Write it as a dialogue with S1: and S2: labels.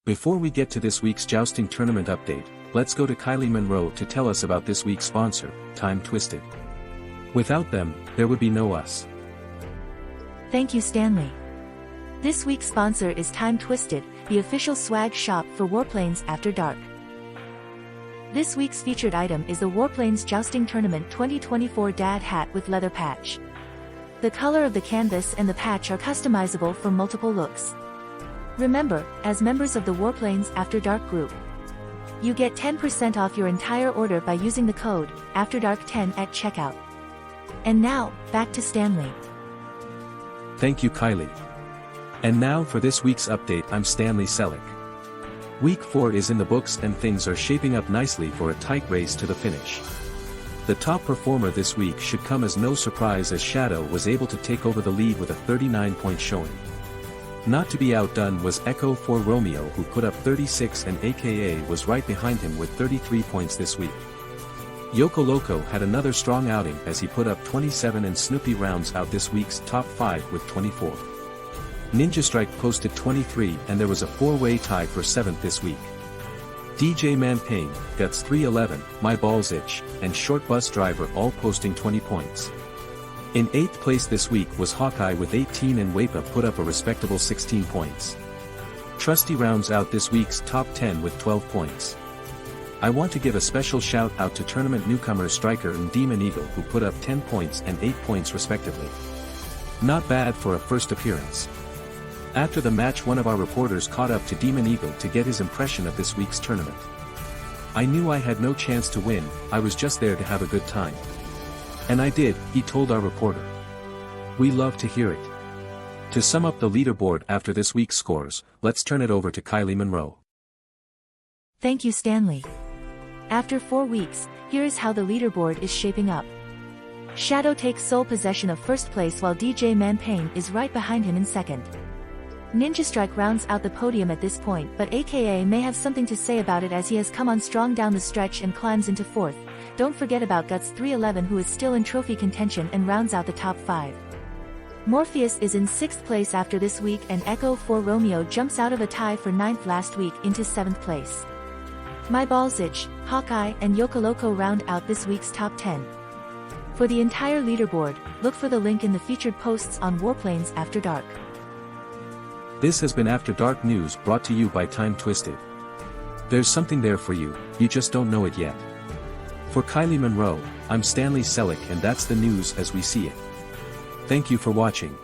S1: Before we get to this week's jousting tournament update, let's go to Kylie Monroe to tell us about this week's sponsor, Time Twisted. Without them, there would be no us.
S2: Thank you, Stanley. This week's sponsor is Time Twisted, the official swag shop for Warplanes After Dark. This week's featured item is the Warplanes Jousting Tournament 2024 Dad Hat with leather patch. The color of the canvas and the patch are customizable for multiple looks. Remember, as members of the Warplanes After Dark group, you get 10% off your entire order by using the code AFTERDARK10 at checkout. And now, back to Stanley.
S1: Thank you, Kylie. And now for this week's update, I'm Stanley Selleck. Week 4 is in the books and things are shaping up nicely for a tight race to the finish. The top performer this week should come as no surprise as Shadow was able to take over the lead with a 39-point showing. Not to be outdone was Echo 4 Romeo, who put up 36, and AKA was right behind him with 33 points this week. Yoko Loco had another strong outing as he put up 27, and Snoopy rounds out this week's top 5 with 24. Ninja Strike posted 23, and there was a 4-way tie for 7th this week. DJ Manpain, Guts 311, My Balls Itch, and Short Bus Driver all posting 20 points. In 8th place this week was Hawkeye with 18, and Wapa put up a respectable 16 points. Trusty rounds out this week's top 10 with 12 points. I want to give a special shout out to tournament newcomers Striker and Demon Eagle, who put up 10 points and 8 points respectively. Not bad for a first appearance. After the match, one of our reporters caught up to Demon Eagle to get his impression of this week's tournament. I knew I had no chance to win, I was just there to have a good time. And I did, he told our reporter. We love to hear it. To sum up the leaderboard after this week's scores, let's turn it over to Kylie Monroe.
S2: Thank you, Stanley. After 4 weeks, here is how the leaderboard is shaping up. Shadow takes sole possession of first place while DJ Manpain is right behind him in second. Ninja Strike rounds out the podium at this point, but AKA may have something to say about it as he has come on strong down the stretch and climbs into 4th. Don't forget about Guts 311, who is still in trophy contention and rounds out the top 5. Morpheus is in 6th place after this week, and Echo 4 Romeo jumps out of a tie for 9th last week into 7th place. My Balls Itch, Hawkeye, and Yoko Loco round out this week's top 10. For the entire leaderboard, look for the link in the featured posts on Warplanes After Dark.
S1: This has been After Dark News, brought to you by Time Twisted. There's something there for you, you just don't know it yet. For Kylie Monroe, I'm Stanley Selleck, and that's the news as we see it. Thank you for watching.